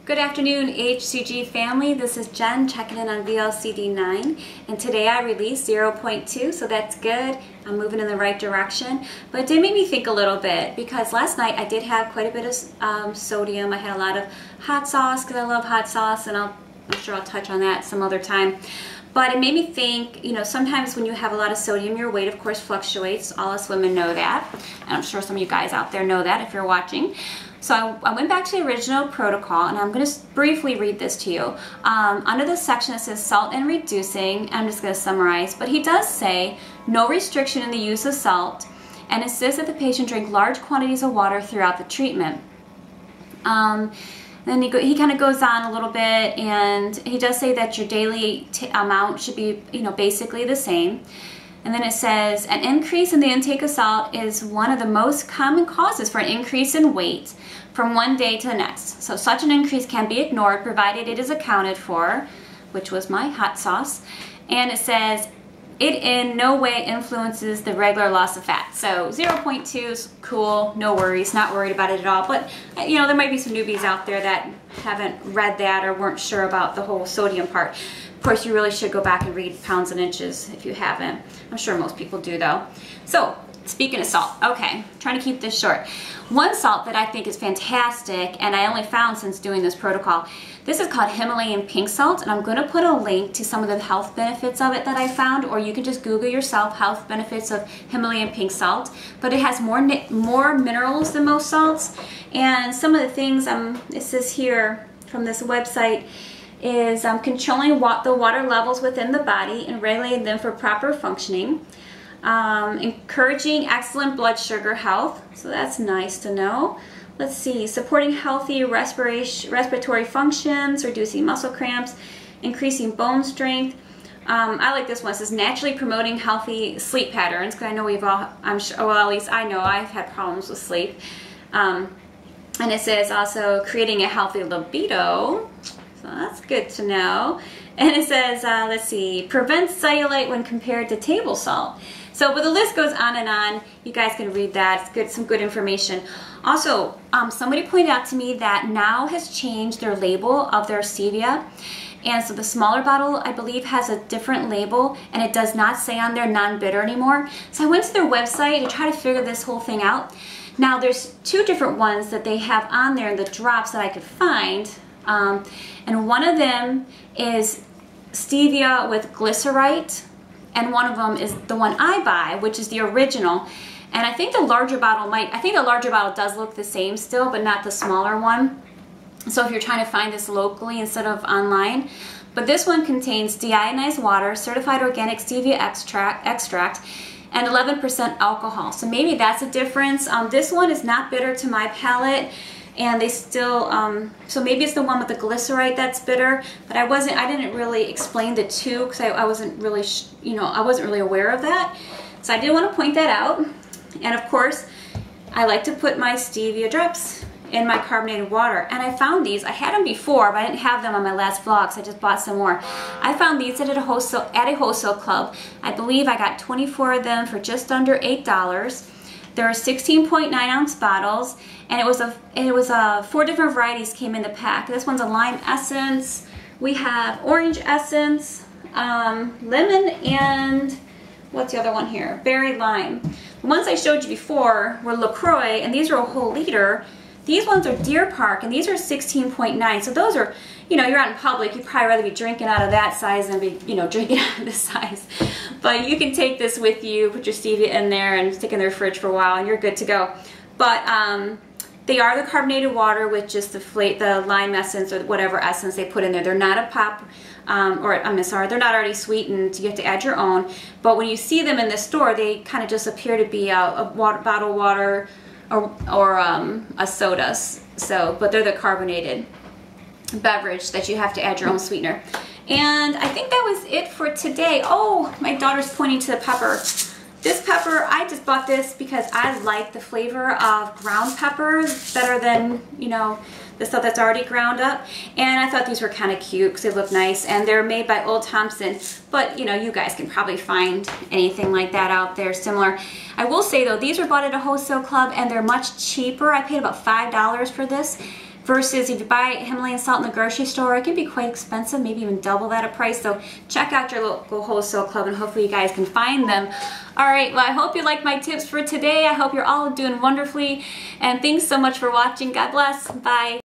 Good afternoon, HCG family. This is Jen checking in on VLCD 9, and today I released 0.2, so that's good. I'm moving in the right direction, but it did make me think a little bit because last night I did have quite a bit of sodium. I had a lot of hot sauce because I love hot sauce, and I'm sure I'll touch on that some other time. But it made me think, you know, sometimes when you have a lot of sodium, your weight, of course, fluctuates. All us women know that, and I'm sure some of you guys out there know that if you're watching. So I went back to the original protocol, and I'm going to briefly read this to you. Under this section it says salt and reducing. I'm just going to summarize, but he does say no restriction in the use of salt and insists that the patient drink large quantities of water throughout the treatment. Then he kind of goes on a little bit, and he does say that your daily amount should be, you know, basically the same. And then it says, an increase in the intake of salt is one of the most common causes for an increase in weight from one day to the next. So such an increase can be ignored provided it is accounted for, which was my hot sauce. And it says, it in no way influences the regular loss of fat. So 0.2 is cool, no worries, not worried about it at all. But you know, there might be some newbies out there that haven't read that or weren't sure about the whole sodium part. Of course, you really should go back and read pounds and inches if you haven't. I'm sure most people do though. So, speaking of salt, okay, trying to keep this short. One salt that I think is fantastic, and I only found since doing this protocol, this is called Himalayan pink salt, and I'm going to put a link to some of the health benefits of it that I found, or you can just Google yourself health benefits of Himalayan pink salt. But it has more minerals than most salts, and some of the things it says here from this website is controlling the water levels within the body and regulating them for proper functioning. Encouraging excellent blood sugar health, so that's nice to know. Let's see, supporting healthy respiratory functions, reducing muscle cramps, increasing bone strength. I like this one. It says naturally promoting healthy sleep patterns, because I know we've all, I'm sure, well, at least I know I've had problems with sleep. And it says also creating a healthy libido, so that's good to know. And it says, let's see, prevents cellulite when compared to table salt. So, but the list goes on and on. You guys can read that. It's good, some good information. Also, somebody pointed out to me that now has changed their label of their Stevia. And so the smaller bottle, I believe, has a different label, and it does not say on there non-bitter anymore. So I went to their website to try to figure this whole thing out. Now, there's two different ones that they have on there in the drops that I could find. And one of them is Stevia with glycerite, and one of them is the one I buy, which is the original. And I think the larger bottle does look the same still, but not the smaller one. So if you're trying to find this locally instead of online. But this one contains deionized water, certified organic stevia extract, and 11% alcohol. So maybe that's a difference. This one is not bitter to my palate, and they still, so maybe it's the one with the glycerite that's bitter, but I didn't really explain the two because I wasn't really, I wasn't really aware of that. So I did want to point that out. And of course, I like to put my stevia drops in my carbonated water. And I found these, I had them before, but I didn't have them on my last vlog, so I just bought some more. I found these at a wholesale club. I believe I got 24 of them for just under $8. There are 16.9 ounce bottles, and it was 4 different varieties came in the pack. This one's a lime essence. We have orange essence, lemon, and what's the other one here? Berry lime. The ones I showed you before were LaCroix, and these are a whole liter. These ones are Deer Park, and these are 16.9. So those are, you know, you're out in public, you'd probably rather be drinking out of that size than be, you know, drinking out of this size. But you can take this with you, put your stevia in there, and stick in the fridge for a while, and you're good to go. But they are the carbonated water with just the lime essence or whatever essence they put in there. They're not a pop, they're not already sweetened. You have to add your own. But when you see them in the store, they kind of just appear to be a bottled water or a soda. So, but they're the carbonated beverage that you have to add your own sweetener. And I think that was it for today. Oh, my daughter's pointing to the pepper. This pepper, I just bought this because I like the flavor of ground pepper better than, you know, the stuff that's already ground up. And I thought these were kind of cute because they look nice, and they're made by Old Thompson. But, you know, you guys can probably find anything like that out there similar. I will say, though, these were bought at a wholesale club, and they're much cheaper. I paid about $5 for this. versus if you buy Himalayan salt in the grocery store, it can be quite expensive, maybe even double that of price. So check out your local wholesale club and hopefully you guys can find them. All right, well, I hope you like my tips for today. I hope you're all doing wonderfully, and thanks so much for watching. God bless. Bye.